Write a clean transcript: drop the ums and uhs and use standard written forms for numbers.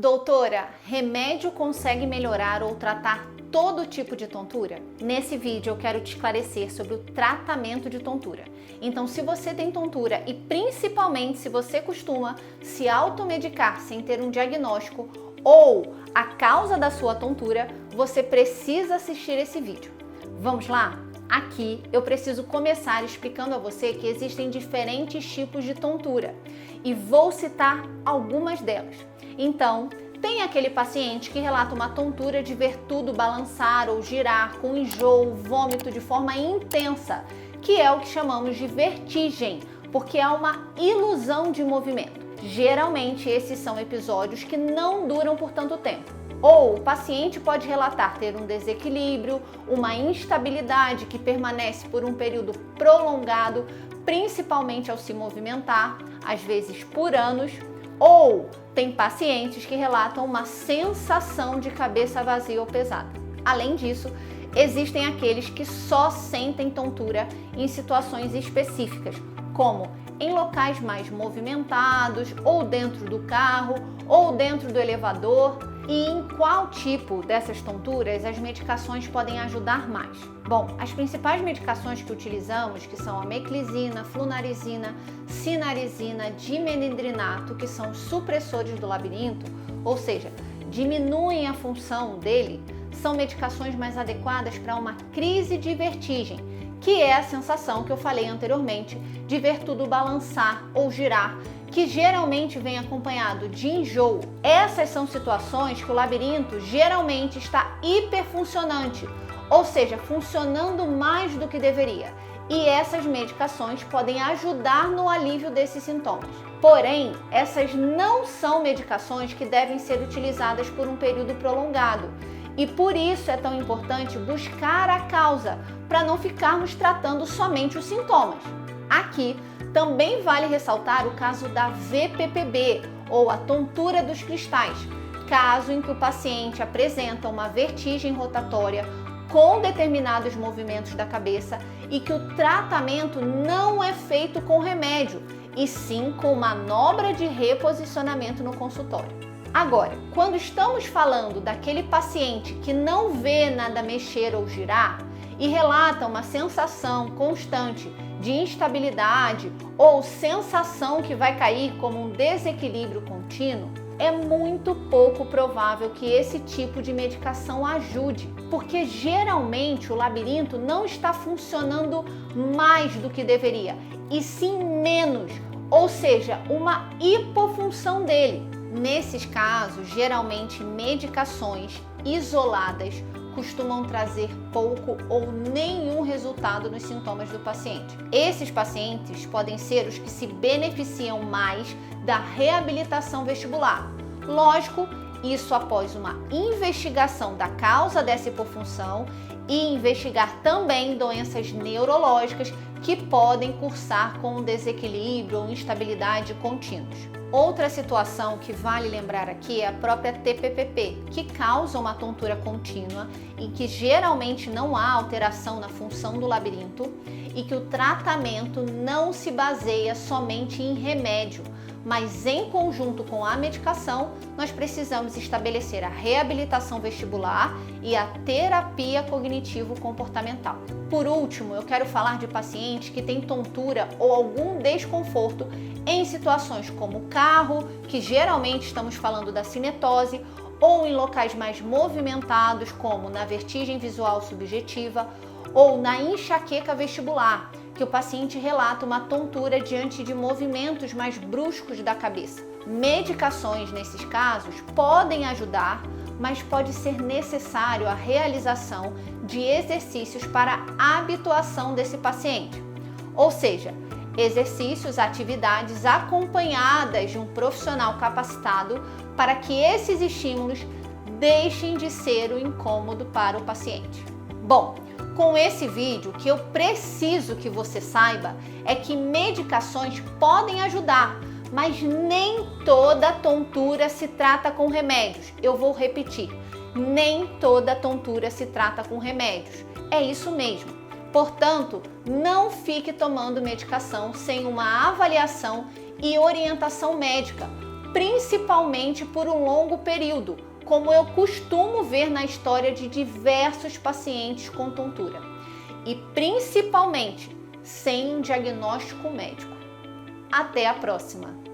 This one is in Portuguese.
Doutora, remédio consegue melhorar ou tratar todo tipo de tontura? Nesse vídeo eu quero te esclarecer sobre o tratamento de tontura. Então, se você tem tontura e principalmente se você costuma se automedicar sem ter um diagnóstico ou a causa da sua tontura, você precisa assistir esse vídeo. Vamos lá? Aqui eu preciso começar explicando a você que existem diferentes tipos de tontura e vou citar algumas delas. Então, tem aquele paciente que relata uma tontura de ver tudo balançar ou girar com enjoo, vômito de forma intensa, que é o que chamamos de vertigem, porque há uma ilusão de movimento. Geralmente esses são episódios que não duram por tanto tempo. Ou o paciente pode relatar ter um desequilíbrio, uma instabilidade que permanece por um período prolongado, principalmente ao se movimentar, às vezes por anos. Ou tem pacientes que relatam uma sensação de cabeça vazia ou pesada. Além disso, existem aqueles que só sentem tontura em situações específicas, como em locais mais movimentados, ou dentro do carro, ou dentro do elevador. E em qual tipo dessas tonturas as medicações podem ajudar mais? Bom, as principais medicações que utilizamos, que são a meclizina, flunarizina, cinarizina, dimenhidrinato, que são supressores do labirinto, ou seja, diminuem a função dele, são medicações mais adequadas para uma crise de vertigem, que é a sensação que eu falei anteriormente de ver tudo balançar ou girar, que geralmente vem acompanhado de enjoo. Essas são situações que o labirinto geralmente está hiperfuncionante, ou seja, funcionando mais do que deveria. E essas medicações podem ajudar no alívio desses sintomas. Porém, essas não são medicações que devem ser utilizadas por um período prolongado. E por isso é tão importante buscar a causa, para não ficarmos tratando somente os sintomas. Aqui também vale ressaltar o caso da VPPB, ou a tontura dos cristais, caso em que o paciente apresenta uma vertigem rotatória com determinados movimentos da cabeça e que o tratamento não é feito com remédio, e sim com manobra de reposicionamento no consultório. Agora, quando estamos falando daquele paciente que não vê nada mexer ou girar e relata uma sensação constante de instabilidade ou sensação que vai cair como um desequilíbrio contínuo, é muito pouco provável que esse tipo de medicação ajude, porque geralmente o labirinto não está funcionando mais do que deveria, e sim menos, ou seja, uma hipofunção dele. Nesses casos, geralmente medicações isoladas costumam trazer pouco ou nenhum resultado nos sintomas do paciente. Esses pacientes podem ser os que se beneficiam mais da reabilitação vestibular. Lógico, isso após uma investigação da causa dessa hipofunção e investigar também doenças neurológicas que podem cursar com desequilíbrio ou instabilidade contínuos. Outra situação que vale lembrar aqui é a própria TPPP, que causa uma tontura contínua e que geralmente não há alteração na função do labirinto e que o tratamento não se baseia somente em remédio, mas em conjunto com a medicação, nós precisamos estabelecer a reabilitação vestibular e a terapia cognitivo-comportamental. Por último, eu quero falar de pacientes que têm tontura ou algum desconforto em situações como o carro, que geralmente estamos falando da cinetose, ou em locais mais movimentados, como na vertigem visual subjetiva, ou na enxaqueca vestibular, que o paciente relata uma tontura diante de movimentos mais bruscos da cabeça. Medicações nesses casos podem ajudar, mas pode ser necessário a realização de exercícios para a habituação desse paciente. Ou seja, exercícios, atividades acompanhadas de um profissional capacitado para que esses estímulos deixem de ser o incômodo para o paciente. Bom, com esse vídeo, o que eu preciso que você saiba é que medicações podem ajudar, mas nem toda tontura se trata com remédios. Eu vou repetir, nem toda tontura se trata com remédios. É isso mesmo. Portanto, não fique tomando medicação sem uma avaliação e orientação médica, principalmente por um longo período, como eu costumo ver na história de diversos pacientes com tontura, e principalmente sem um diagnóstico médico. Até a próxima!